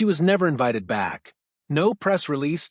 She was never invited back. No press release.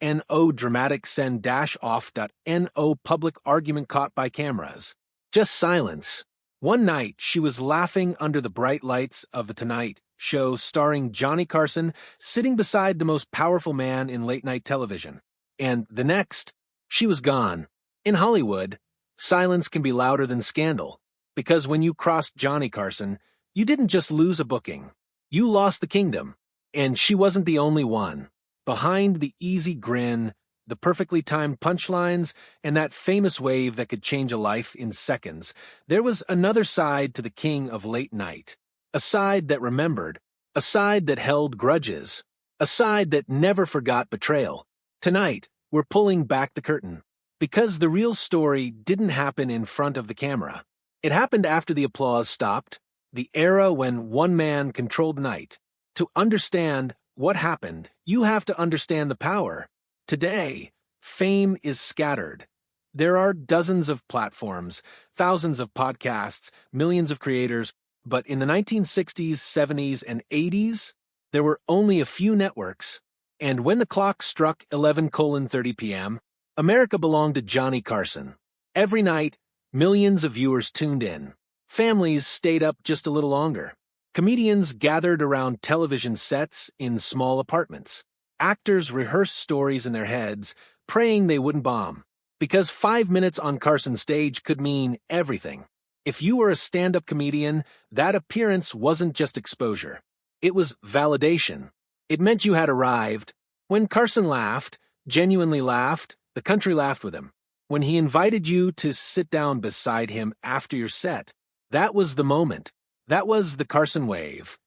No dramatic send dash off. No public argument caught by cameras. Just silence. One night, she was laughing under the bright lights of The Tonight Show starring Johnny Carson, sitting beside the most powerful man in late-night television. And the next, she was gone. In Hollywood, silence can be louder than scandal, because when you crossed Johnny Carson, you didn't just lose a booking. You lost the kingdom, and she wasn't the only one. Behind the easy grin, the perfectly timed punchlines, and that famous wave that could change a life in seconds, there was another side to the king of late night. A side that remembered, a side that held grudges, a side that never forgot betrayal. Tonight, we're pulling back the curtain, because the real story didn't happen in front of the camera. It happened after the applause stopped, the era when one man controlled night. To understand what happened, you have to understand the power. Today, fame is scattered. There are dozens of platforms, thousands of podcasts, millions of creators, but in the 1960s, 70s, and 80s, there were only a few networks. And when the clock struck 11:30 p.m., America belonged to Johnny Carson. Every night, millions of viewers tuned in. Families stayed up just a little longer. Comedians gathered around television sets in small apartments. Actors rehearsed stories in their heads, praying they wouldn't bomb. Because 5 minutes on Carson's stage could mean everything. If you were a stand-up comedian, that appearance wasn't just exposure. It was validation. It meant you had arrived. When Carson laughed, genuinely laughed, the country laughed with him. When he invited you to sit down beside him after your set, that was the moment. That was the Carson wave.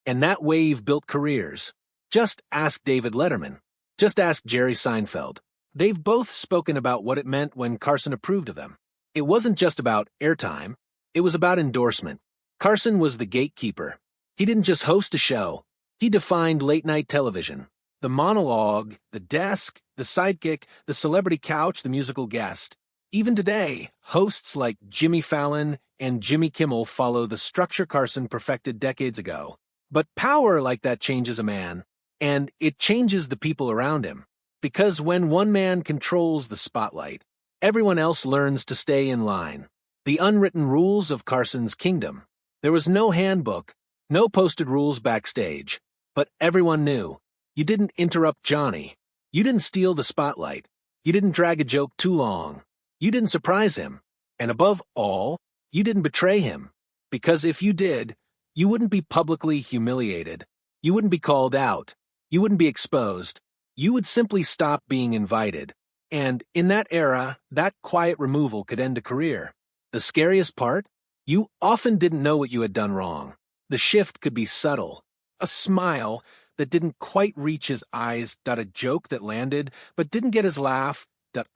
And that wave built careers. Just ask David Letterman. Just ask Jerry Seinfeld. They've both spoken about what it meant when Carson approved of them. It wasn't just about airtime. It was about endorsement. Carson was the gatekeeper. He didn't just host a show. He defined late-night television. The monologue, the desk, the sidekick, the celebrity couch, the musical guest. Even today, hosts like Jimmy Fallon and Jimmy Kimmel follow the structure Carson perfected decades ago. But power like that changes a man, and it changes the people around him. Because when one man controls the spotlight, everyone else learns to stay in line. The unwritten rules of Carson's kingdom. There was no handbook, no posted rules backstage, but everyone knew. You didn't interrupt Johnny. You didn't steal the spotlight. You didn't drag a joke too long. You didn't surprise him. And above all, you didn't betray him. Because if you did, you wouldn't be publicly humiliated. You wouldn't be called out. You wouldn't be exposed. You would simply stop being invited. And in that era, that quiet removal could end a career. The scariest part? You often didn't know what you had done wrong. The shift could be subtle. A smile that didn't quite reach his eyes, a joke that landed but didn't get his laugh,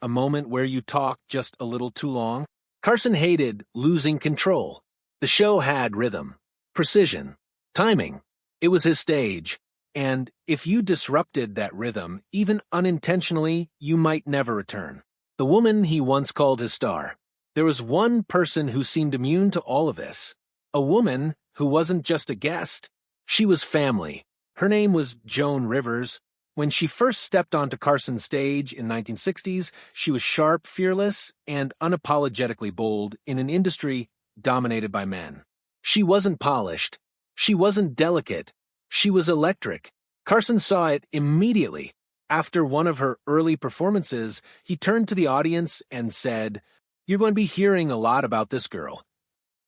a moment where you talked just a little too long. Carson hated losing control. The show had rhythm, precision, timing. It was his stage. And if you disrupted that rhythm, even unintentionally, you might never return. The woman he once called his star. There was one person who seemed immune to all of this. A woman who wasn't just a guest. She was family. Her name was Joan Rivers. When she first stepped onto Carson's stage in the 1960s, she was sharp, fearless, and unapologetically bold in an industry dominated by men. She wasn't polished. She wasn't delicate. She was electric. Carson saw it immediately. After one of her early performances, he turned to the audience and said, "You're going to be hearing a lot about this girl."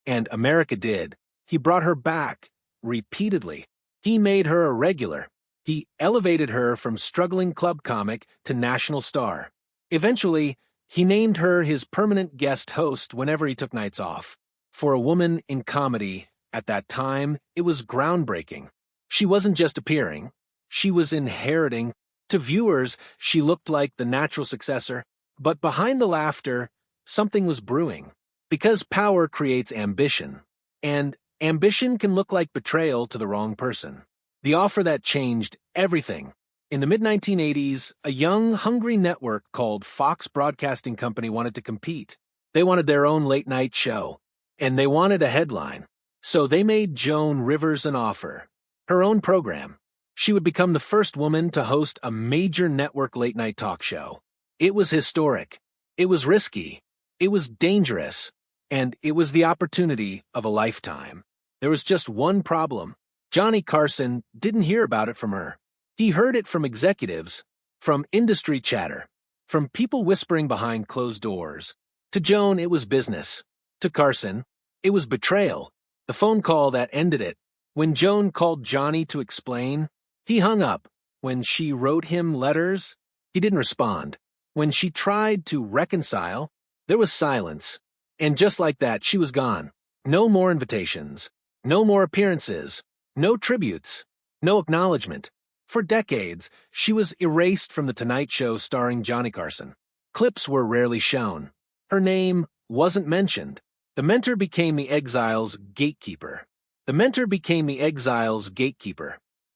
And America did. He brought her back, repeatedly. He made her a regular. He elevated her from struggling club comic to national star. Eventually, he named her his permanent guest host whenever he took nights off. For a woman in comedy, at that time, it was groundbreaking. She wasn't just appearing. She was inheriting. To viewers, she looked like the natural successor. But behind the laughter, something was brewing. Because power creates ambition. And ambition can look like betrayal to the wrong person. The offer that changed everything. In the mid-1980s, a young, hungry network called Fox Broadcasting Company wanted to compete. They wanted their own late-night show. And they wanted a headline. So they made Joan Rivers an offer. Her own program. She would become the first woman to host a major network late-night talk show. It was historic. It was risky. It was dangerous. And it was the opportunity of a lifetime. There was just one problem. Johnny Carson didn't hear about it from her. He heard it from executives, from industry chatter, from people whispering behind closed doors. To Joan, it was business. To Carson, it was betrayal. The phone call that ended it. When Joan called Johnny to explain, he hung up. When she wrote him letters, he didn't respond. When she tried to reconcile, there was silence. And just like that, she was gone. No more invitations. No more appearances. No tributes. No acknowledgement. For decades, she was erased from The Tonight Show starring Johnny Carson. Clips were rarely shown. Her name wasn't mentioned. The mentor became the exile's gatekeeper.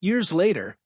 Years later,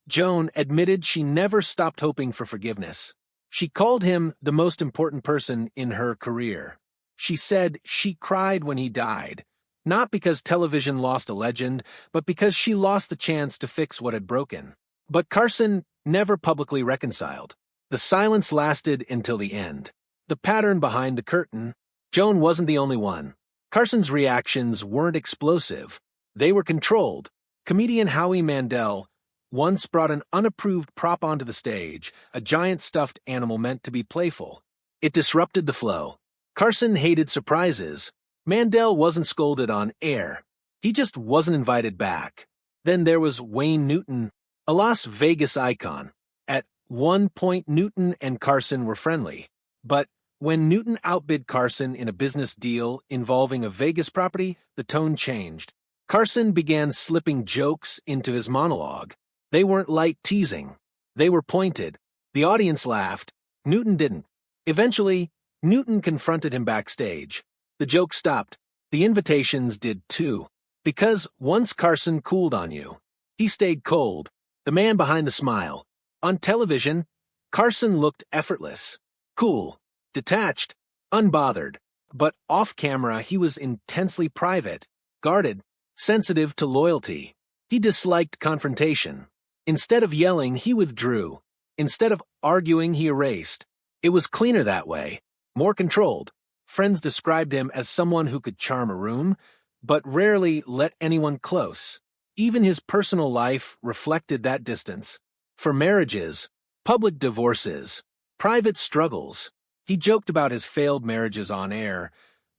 Joan admitted she never stopped hoping for forgiveness. She called him the most important person in her career. She said she cried when he died, not because television lost a legend, but because she lost the chance to fix what had broken. But Carson never publicly reconciled. The silence lasted until the end. The pattern behind the curtain. Joan wasn't the only one. Carson's reactions weren't explosive. They were controlled. Comedian Howie Mandel once brought an unapproved prop onto the stage, a giant stuffed animal meant to be playful. It disrupted the flow. Carson hated surprises. Mandel wasn't scolded on air. He just wasn't invited back. Then there was Wayne Newton, a Las Vegas icon. At one point, Newton and Carson were friendly. But when Newton outbid Carson in a business deal involving a Vegas property, the tone changed. Carson began slipping jokes into his monologue. They weren't light teasing. They were pointed. The audience laughed. Newton didn't. Eventually, Newton confronted him backstage. The joke stopped. The invitations did too. Because once Carson cooled on you, he stayed cold. The man behind the smile. On television, Carson looked effortless, cool, detached, unbothered. But off-camera, he was intensely private, guarded, sensitive to loyalty. He disliked confrontation. Instead of yelling, he withdrew. Instead of arguing, he erased. It was cleaner that way, more controlled. Friends described him as someone who could charm a room, but rarely let anyone close. Even his personal life reflected that distance. For marriages, public divorces, private struggles, he joked about his failed marriages on air,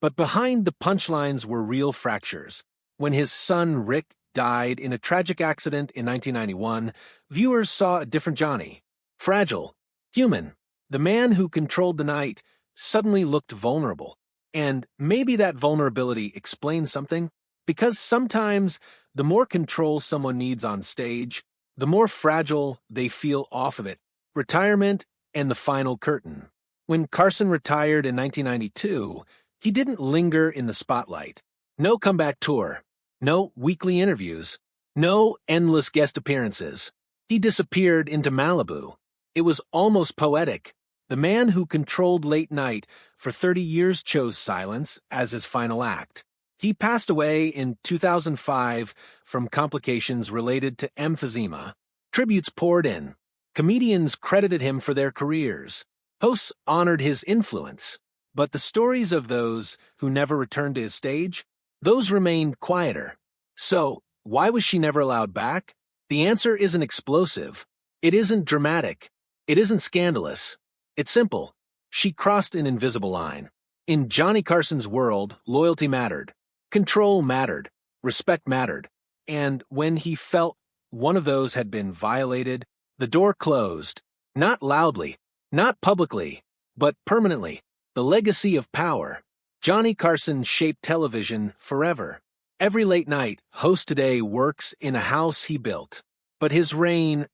but behind the punchlines were real fractures. When his son Rick died in a tragic accident in 1991, viewers saw a different Johnny. Fragile, human. The man who controlled the night suddenly looked vulnerable. And maybe that vulnerability explains something, because sometimes the more control someone needs on stage, the more fragile they feel off of it. Retirement and the final curtain. When Carson retired in 1992, he didn't linger in the spotlight. No comeback tour. No weekly interviews. No endless guest appearances. He disappeared into Malibu. It was almost poetic. The man who controlled late night for 30 years chose silence as his final act. He passed away in 2005 from complications related to emphysema. Tributes poured in. Comedians credited him for their careers. Hosts honored his influence. But the stories of those who never returned to his stage, those remained quieter. So, why was she never allowed back? The answer isn't explosive. It isn't dramatic. It isn't scandalous. It's simple. She crossed an invisible line. In Johnny Carson's world, loyalty mattered. Control mattered. Respect mattered. And when he felt one of those had been violated, the door closed. Not loudly, not publicly, but permanently. The legacy of power. Johnny Carson shaped television forever. Every late night host today works in a house he built. But his reign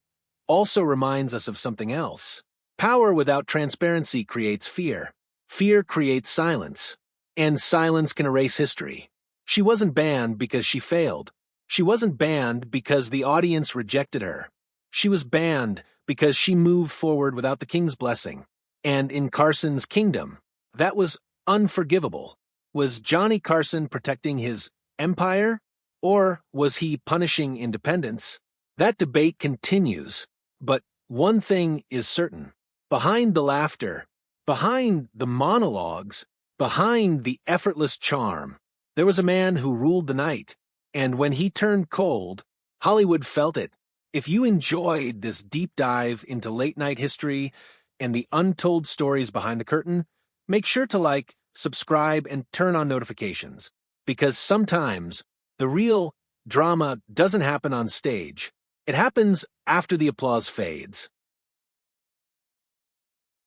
also reminds us of something else. Power without transparency creates fear. Fear creates silence. And silence can erase history. She wasn't banned because she failed. She wasn't banned because the audience rejected her. She was banned because she moved forward without the king's blessing. And in Carson's kingdom, that was unforgivable. Was Johnny Carson protecting his empire? Or was he punishing independence? That debate continues, but one thing is certain. Behind the laughter, behind the monologues, behind the effortless charm, there was a man who ruled the night, and when he turned cold, Hollywood felt it. If you enjoyed this deep dive into late-night history and the untold stories behind the curtain, make sure to like, subscribe, and turn on notifications, because sometimes the real drama doesn't happen on stage. It happens after the applause fades.